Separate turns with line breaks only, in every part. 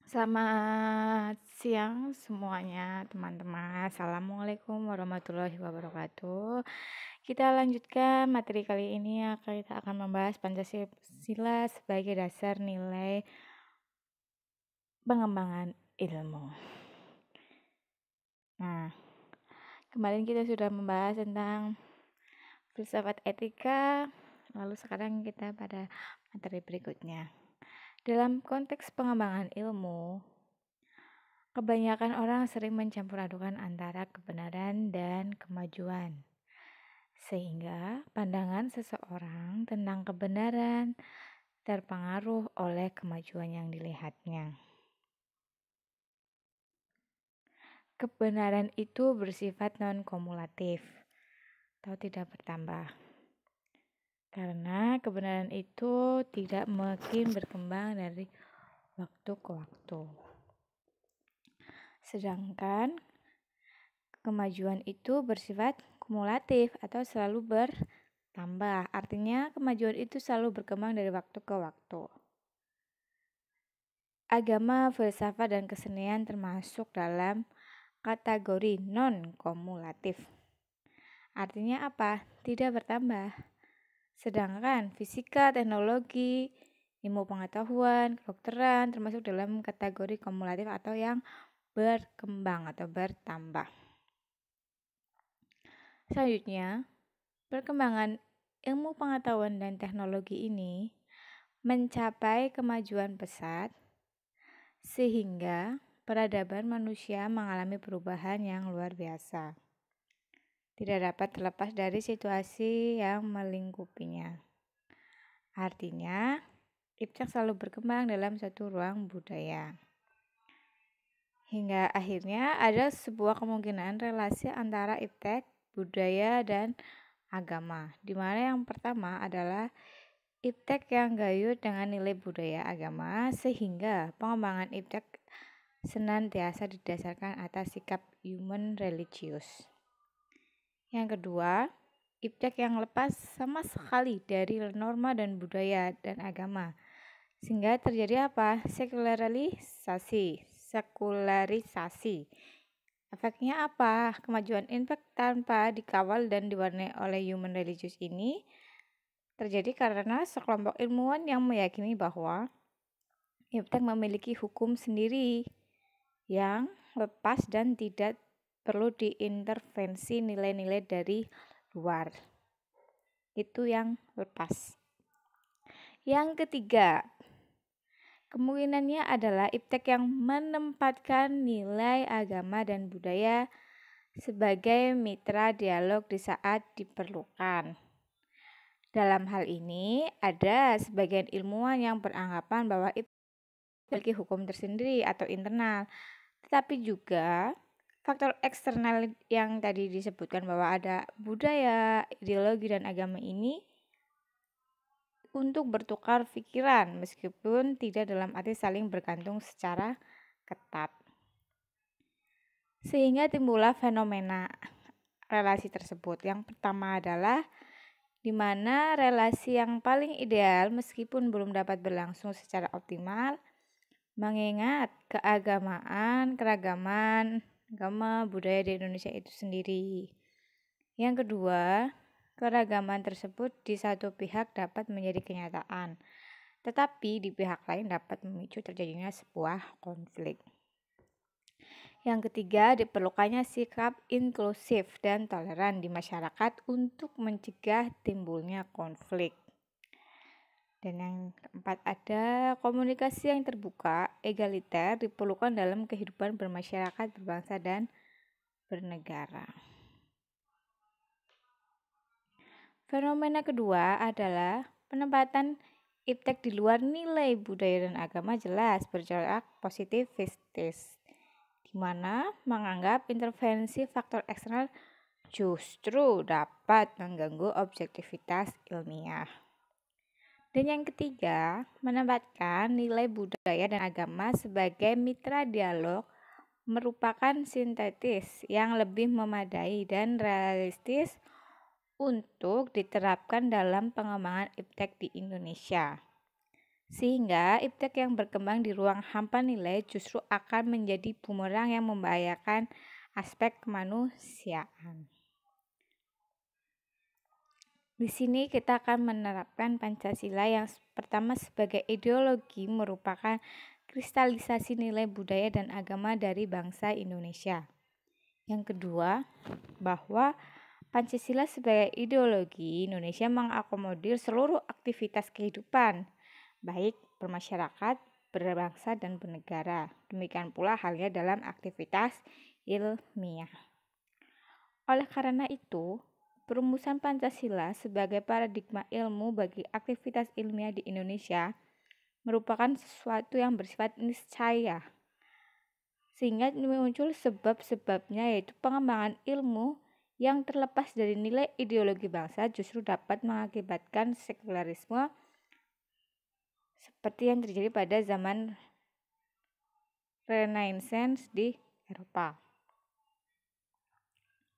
Selamat siang semuanya teman-teman. Assalamualaikum warahmatullahi wabarakatuh. Kita lanjutkan materi kali ini kita akan membahas Pancasila sebagai dasar nilai pengembangan ilmu. Nah, kemarin kita sudah membahas tentang filsafat etika, lalu sekarang kita pada materi berikutnya. Dalam konteks pengembangan ilmu, kebanyakan orang sering mencampur adukan antara kebenaran dan kemajuan, sehingga pandangan seseorang tentang kebenaran terpengaruh oleh kemajuan yang dilihatnya. Kebenaran itu bersifat non-kumulatif atau tidak bertambah, karena kebenaran itu tidak mungkin berkembang dari waktu ke waktu. Sedangkan kemajuan itu bersifat kumulatif atau selalu bertambah. Artinya kemajuan itu selalu berkembang dari waktu ke waktu. Agama, filsafat, dan kesenian termasuk dalam kategori non-kumulatif. Artinya apa? Tidak bertambah. Sedangkan fisika, teknologi, ilmu pengetahuan, kedokteran termasuk dalam kategori kumulatif atau yang berkembang atau bertambah. Selanjutnya, perkembangan ilmu pengetahuan dan teknologi ini mencapai kemajuan pesat sehingga peradaban manusia mengalami perubahan yang luar biasa. Tidak dapat terlepas dari situasi yang melingkupinya. Artinya, Iptek selalu berkembang dalam satu ruang budaya. Hingga akhirnya ada sebuah kemungkinan relasi antara Iptek, budaya, dan agama, di mana yang pertama adalah Iptek yang gayut dengan nilai budaya agama, sehingga pengembangan Iptek senantiasa didasarkan atas sikap human religius. Yang kedua, Iptek yang lepas sama sekali dari norma dan budaya dan agama, sehingga terjadi apa? Sekularisasi. Efeknya apa? Kemajuan Iptek tanpa dikawal dan diwarnai oleh human religius ini terjadi karena sekelompok ilmuwan yang meyakini bahwa Iptek memiliki hukum sendiri yang lepas dan tidak perlu diintervensi nilai-nilai dari luar. Itu yang lepas. Yang ketiga, kemungkinannya adalah Iptek yang menempatkan nilai agama dan budaya sebagai mitra dialog di saat diperlukan. Dalam hal ini, ada sebagian ilmuwan yang beranggapan bahwa itu memiliki hukum tersendiri atau internal, tetapi juga faktor eksternal yang tadi disebutkan bahwa ada budaya, ideologi, dan agama ini untuk bertukar pikiran meskipun tidak dalam arti saling bergantung secara ketat. Sehingga timbullah fenomena relasi tersebut. Yang pertama adalah di mana relasi yang paling ideal meskipun belum dapat berlangsung secara optimal, mengingat keragaman agama budaya di Indonesia itu sendiri. Yang kedua, keragaman tersebut di satu pihak dapat menjadi kenyataan, tetapi di pihak lain dapat memicu terjadinya sebuah konflik. Yang ketiga, diperlukannya sikap inklusif dan toleran di masyarakat untuk mencegah timbulnya konflik. Dan yang keempat, ada komunikasi yang terbuka, egaliter diperlukan dalam kehidupan bermasyarakat, berbangsa, dan bernegara. Fenomena kedua adalah penempatan Iptek di luar nilai budaya dan agama jelas berjarak positivistis, di mana menganggap intervensi faktor eksternal justru dapat mengganggu objektivitas ilmiah. Dan yang ketiga, menempatkan nilai budaya dan agama sebagai mitra dialog merupakan sintetis yang lebih memadai dan realistis untuk diterapkan dalam pengembangan Iptek di Indonesia. Sehingga iptek yang berkembang di ruang hampa nilai justru akan menjadi bumerang yang membahayakan aspek kemanusiaan. Di sini kita akan menerapkan Pancasila yang pertama sebagai ideologi merupakan kristalisasi nilai budaya dan agama dari bangsa Indonesia. Yang kedua, bahwa Pancasila sebagai ideologi Indonesia mengakomodir seluruh aktivitas kehidupan, baik bermasyarakat, berbangsa, dan bernegara. Demikian pula halnya dalam aktivitas ilmiah. Oleh karena itu, perumusan Pancasila sebagai paradigma ilmu bagi aktivitas ilmiah di Indonesia merupakan sesuatu yang bersifat niscaya, sehingga muncul sebab-sebabnya, yaitu pengembangan ilmu yang terlepas dari nilai ideologi bangsa justru dapat mengakibatkan sekularisme seperti yang terjadi pada zaman Renaissance di Eropa.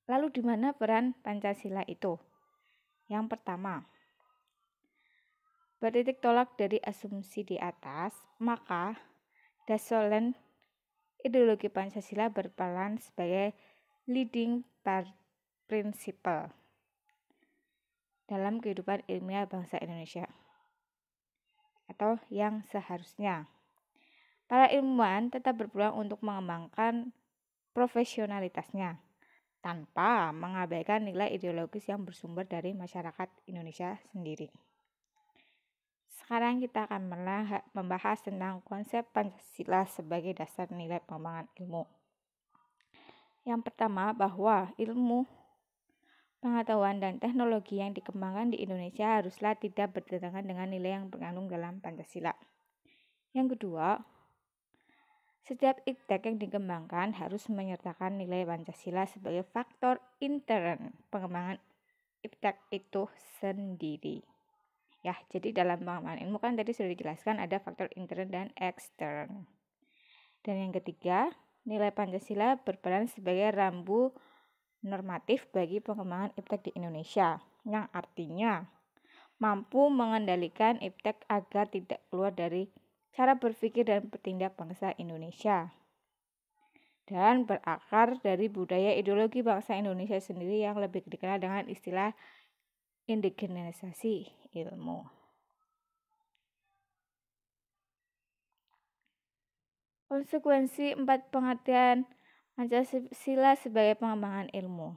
Lalu di mana peran Pancasila itu? Yang pertama, bertitik tolak dari asumsi di atas, maka Dasolen ideologi Pancasila berperan sebagai leading principle dalam kehidupan ilmiah bangsa Indonesia, atau yang seharusnya. Para ilmuwan tetap berpeluang untuk mengembangkan profesionalitasnya tanpa mengabaikan nilai ideologis yang bersumber dari masyarakat Indonesia sendiri. Sekarang kita akan membahas tentang konsep Pancasila sebagai dasar nilai pengembangan ilmu. Yang pertama, bahwa ilmu, pengetahuan, dan teknologi yang dikembangkan di Indonesia haruslah tidak bertentangan dengan nilai yang terkandung dalam Pancasila. Yang kedua, setiap iptek yang dikembangkan harus menyertakan nilai Pancasila sebagai faktor intern pengembangan iptek itu sendiri. Ya, jadi dalam pengembangan ilmu kan tadi sudah dijelaskan ada faktor intern dan ekstern. Dan yang ketiga, nilai Pancasila berperan sebagai rambu normatif bagi pengembangan iptek di Indonesia, yang artinya mampu mengendalikan iptek agar tidak keluar dari cara berpikir dan bertindak bangsa Indonesia, dan berakar dari budaya ideologi bangsa Indonesia sendiri yang lebih dikenal dengan istilah indigenisasi ilmu. Konsekuensi 4 pengertian Pancasila sebagai pengembangan ilmu.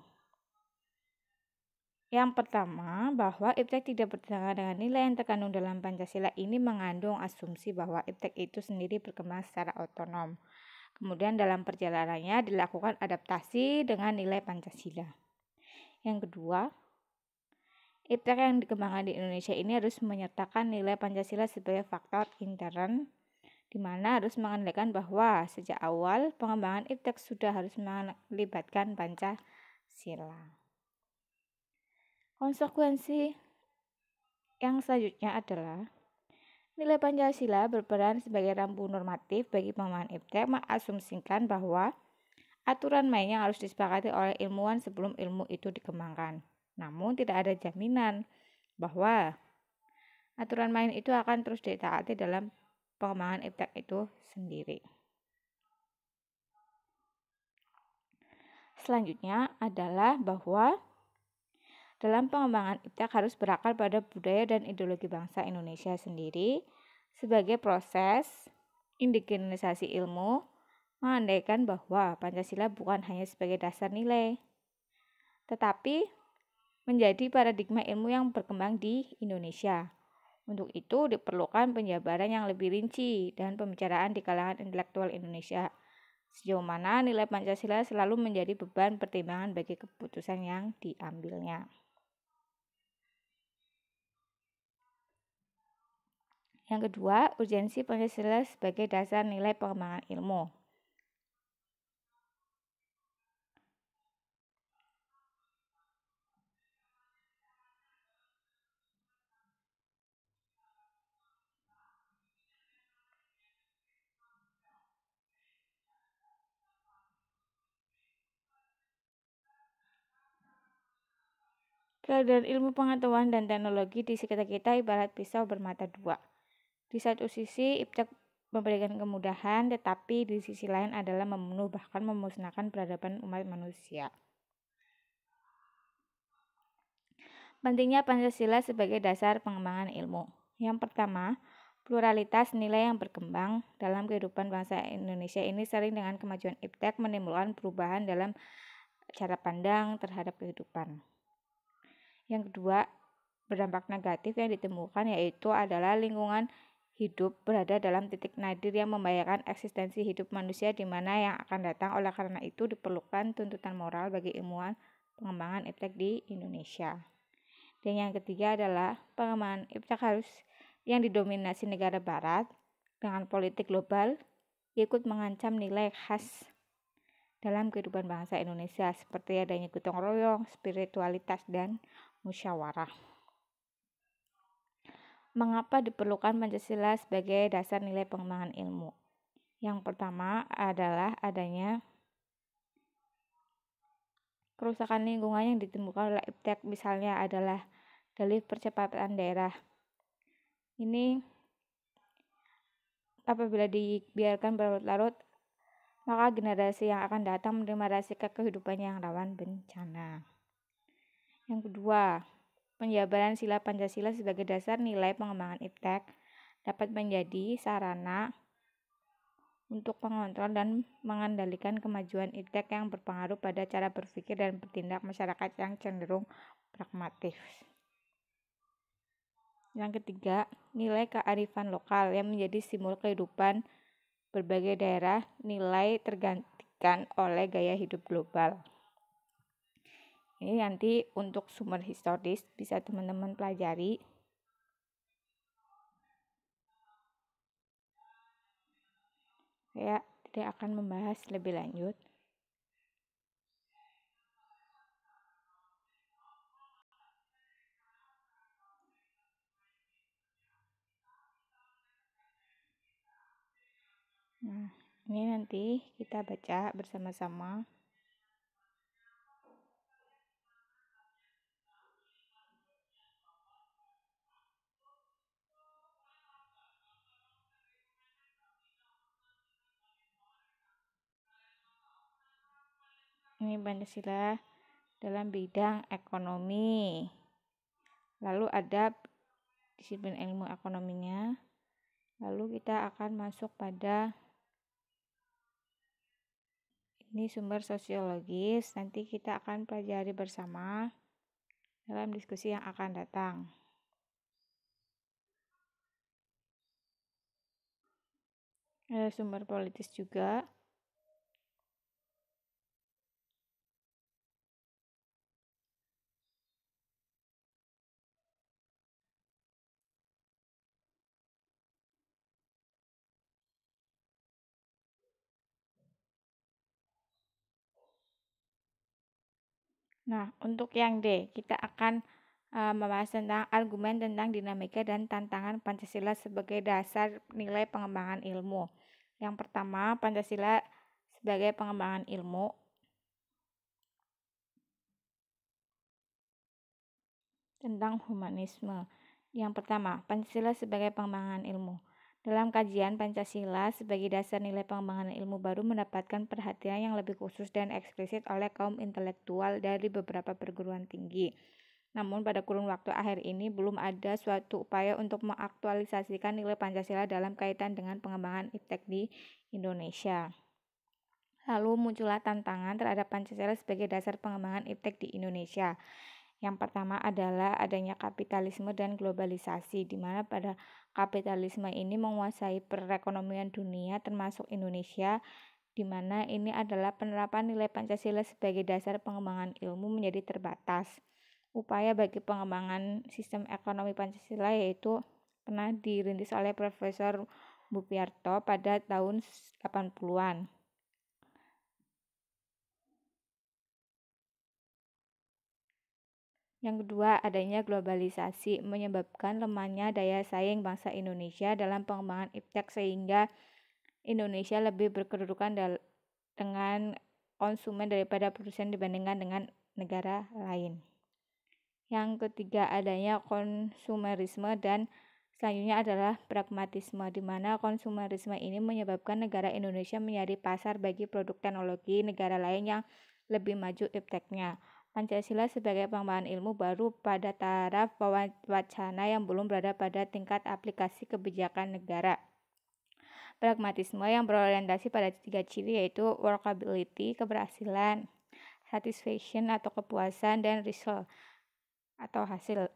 Yang pertama, bahwa iptek tidak bertentangan dengan nilai yang terkandung dalam Pancasila ini mengandung asumsi bahwa iptek itu sendiri berkembang secara otonom. Kemudian dalam perjalanannya dilakukan adaptasi dengan nilai Pancasila. Yang kedua, iptek yang dikembangkan di Indonesia ini harus menyertakan nilai Pancasila sebagai faktor intern, di mana harus mengendalikan bahwa sejak awal pengembangan iptek sudah harus melibatkan Pancasila. Konsekuensi yang selanjutnya adalah nilai Pancasila berperan sebagai rambu normatif bagi pengembangan iptek, mengasumsikan bahwa aturan main yang harus disepakati oleh ilmuwan sebelum ilmu itu dikembangkan. Namun tidak ada jaminan bahwa aturan main itu akan terus ditaati dalam pengembangan iptek itu sendiri. Selanjutnya adalah bahwa dalam pengembangan iptek harus berakar pada budaya dan ideologi bangsa Indonesia sendiri sebagai proses indigenisasi ilmu, mengandaikan bahwa Pancasila bukan hanya sebagai dasar nilai, tetapi menjadi paradigma ilmu yang berkembang di Indonesia. Untuk itu diperlukan penjabaran yang lebih rinci dan pembicaraan di kalangan intelektual Indonesia sejauh mana nilai Pancasila selalu menjadi beban pertimbangan bagi keputusan yang diambilnya. Yang kedua, urgensi Pancasila sebagai dasar nilai pengembangan ilmu. Keadaan ilmu pengetahuan dan teknologi di sekitar kita ibarat pisau bermata dua. Di satu sisi, iptek memberikan kemudahan, tetapi di sisi lain adalah membunuh bahkan memusnahkan peradaban umat manusia. Pentingnya Pancasila sebagai dasar pengembangan ilmu. Yang pertama, pluralitas nilai yang berkembang dalam kehidupan bangsa Indonesia ini sering dengan kemajuan iptek menimbulkan perubahan dalam cara pandang terhadap kehidupan. Yang kedua, berdampak negatif yang ditemukan yaitu adalah lingkungan hidup berada dalam titik nadir yang membahayakan eksistensi hidup manusia di mana yang akan datang. Oleh karena itu diperlukan tuntutan moral bagi ilmuwan pengembangan iptek di Indonesia. Dan yang ketiga adalah pengembangan iptek harus yang didominasi negara barat dengan politik global ikut mengancam nilai khas dalam kehidupan bangsa Indonesia seperti adanya gotong royong, spiritualitas, dan musyawarah. Mengapa diperlukan Pancasila sebagai dasar nilai pengembangan ilmu? Yang pertama adalah adanya kerusakan lingkungan yang ditemukan oleh iptek, misalnya adalah dalih percepatan daerah. Ini apabila dibiarkan berlarut-larut, maka generasi yang akan datang menerima resiko kehidupannya yang rawan bencana. Yang kedua, penjabaran sila Pancasila sebagai dasar nilai pengembangan iptek dapat menjadi sarana untuk mengontrol dan mengendalikan kemajuan iptek yang berpengaruh pada cara berpikir dan bertindak masyarakat yang cenderung pragmatis. Yang ketiga, nilai kearifan lokal yang menjadi simbol kehidupan berbagai daerah nilai tergantikan oleh gaya hidup global. Ini nanti untuk sumber historis bisa teman-teman pelajari. Saya tidak akan membahas lebih lanjut. Nah, ini nanti kita baca bersama-sama. Ini Pancasila dalam bidang ekonomi. Lalu ada disiplin ilmu ekonominya. Lalu kita akan masuk pada ini sumber sosiologis. Nanti kita akan pelajari bersama dalam diskusi yang akan datang. Ada sumber politis juga. Nah, untuk yang D, kita akan membahas tentang argumen tentang dinamika dan tantangan Pancasila sebagai dasar nilai pengembangan ilmu. Yang pertama, Pancasila sebagai pengembangan ilmu. Tentang humanisme. Yang pertama, Pancasila sebagai pengembangan ilmu. Dalam kajian Pancasila sebagai dasar nilai pengembangan ilmu baru mendapatkan perhatian yang lebih khusus dan eksplisit oleh kaum intelektual dari beberapa perguruan tinggi. Namun pada kurun waktu akhir ini belum ada suatu upaya untuk mengaktualisasikan nilai Pancasila dalam kaitan dengan pengembangan iptek di Indonesia. Lalu muncullah tantangan terhadap Pancasila sebagai dasar pengembangan iptek di Indonesia. Yang pertama adalah adanya kapitalisme dan globalisasi, di mana pada kapitalisme ini menguasai perekonomian dunia termasuk Indonesia, di mana ini adalah penerapan nilai Pancasila sebagai dasar pengembangan ilmu menjadi terbatas. Upaya bagi pengembangan sistem ekonomi Pancasila yaitu pernah dirintis oleh Profesor Bupiarto pada tahun 80-an. Yang kedua, adanya globalisasi menyebabkan lemahnya daya saing bangsa Indonesia dalam pengembangan iptek sehingga Indonesia lebih berkedudukan dengan konsumen daripada produsen dibandingkan dengan negara lain. Yang ketiga, adanya konsumerisme dan Selanjutnya adalah pragmatisme, di mana konsumerisme ini menyebabkan negara Indonesia menjadi pasar bagi produk teknologi negara lain yang lebih maju ipteknya. Pancasila sebagai pengembangan ilmu baru pada taraf wacana yang belum berada pada tingkat aplikasi kebijakan negara. Pragmatisme yang berorientasi pada 3 ciri yaitu workability, keberhasilan, satisfaction atau kepuasan, dan result atau hasil.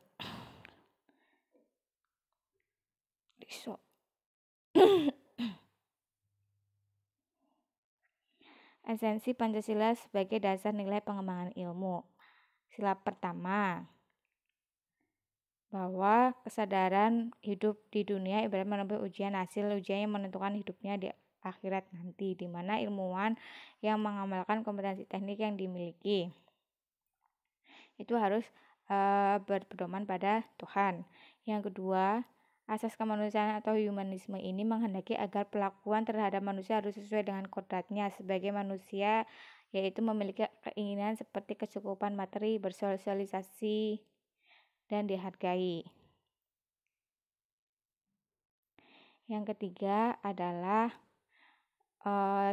Esensi Pancasila sebagai dasar nilai pengembangan ilmu. Sila pertama, bahwa kesadaran hidup di dunia ibarat menempuh ujian, hasil ujian yang menentukan hidupnya di akhirat nanti, di mana ilmuwan yang mengamalkan kompetensi teknik yang dimiliki itu harus berpedoman pada Tuhan. Yang kedua, asas kemanusiaan atau humanisme ini menghendaki agar perlakuan terhadap manusia harus sesuai dengan kodratnya sebagai manusia, yaitu memiliki keinginan seperti kecukupan materi, bersosialisasi, dan dihargai. Yang ketiga adalah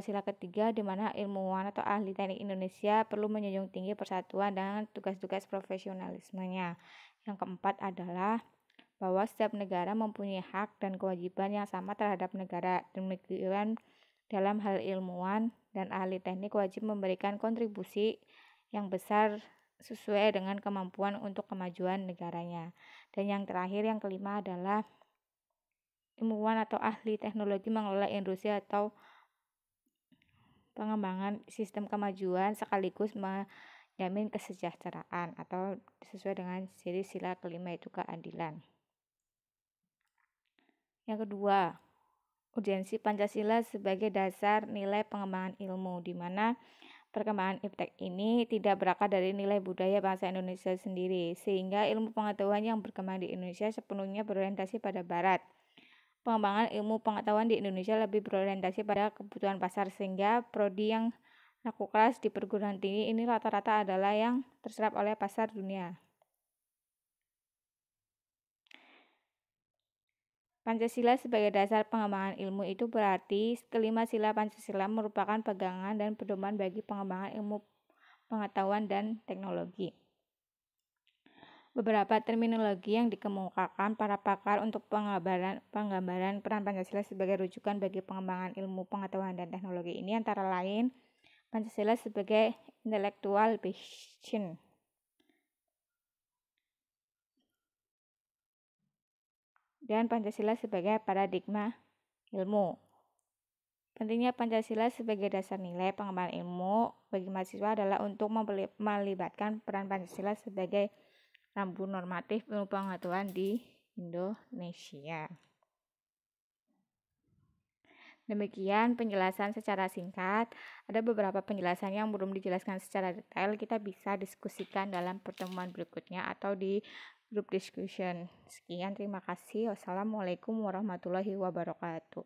sila ketiga, di mana ilmuwan atau ahli teknik Indonesia perlu menjunjung tinggi persatuan dan tugas-tugas profesionalismenya. Yang keempat adalah bahwa setiap negara mempunyai hak dan kewajiban yang sama terhadap negara. Demikian dalam hal ilmuwan dan ahli teknik wajib memberikan kontribusi yang besar sesuai dengan kemampuan untuk kemajuan negaranya. Dan yang terakhir, yang kelima adalah ilmuwan atau ahli teknologi mengelola industri atau pengembangan sistem kemajuan sekaligus menjamin kesejahteraan atau sesuai dengan ciri sila kelima itu keadilan. Yang kedua, urgensi Pancasila sebagai dasar nilai pengembangan ilmu, di mana perkembangan iptek ini tidak berakar dari nilai budaya bangsa Indonesia sendiri, sehingga ilmu pengetahuan yang berkembang di Indonesia sepenuhnya berorientasi pada Barat. Pengembangan ilmu pengetahuan di Indonesia lebih berorientasi pada kebutuhan pasar, sehingga prodi yang laku kelas di perguruan tinggi ini rata-rata adalah yang terserap oleh pasar dunia. Pancasila sebagai dasar pengembangan ilmu itu berarti kelima sila Pancasila merupakan pegangan dan pedoman bagi pengembangan ilmu pengetahuan dan teknologi. Beberapa terminologi yang dikemukakan para pakar untuk penggambaran peran Pancasila sebagai rujukan bagi pengembangan ilmu pengetahuan dan teknologi ini antara lain Pancasila sebagai intellectual vision, dan Pancasila sebagai paradigma ilmu. Pentingnya Pancasila sebagai dasar nilai pengembangan ilmu bagi mahasiswa adalah untuk melibatkan peran Pancasila sebagai rambu normatif ilmu pengetahuan di Indonesia. Demikian penjelasan secara singkat. Ada beberapa penjelasan yang belum dijelaskan secara detail. Kita bisa diskusikan dalam pertemuan berikutnya atau di group discussion. Sekian, terima kasih. Wassalamualaikum warahmatullahi wabarakatuh.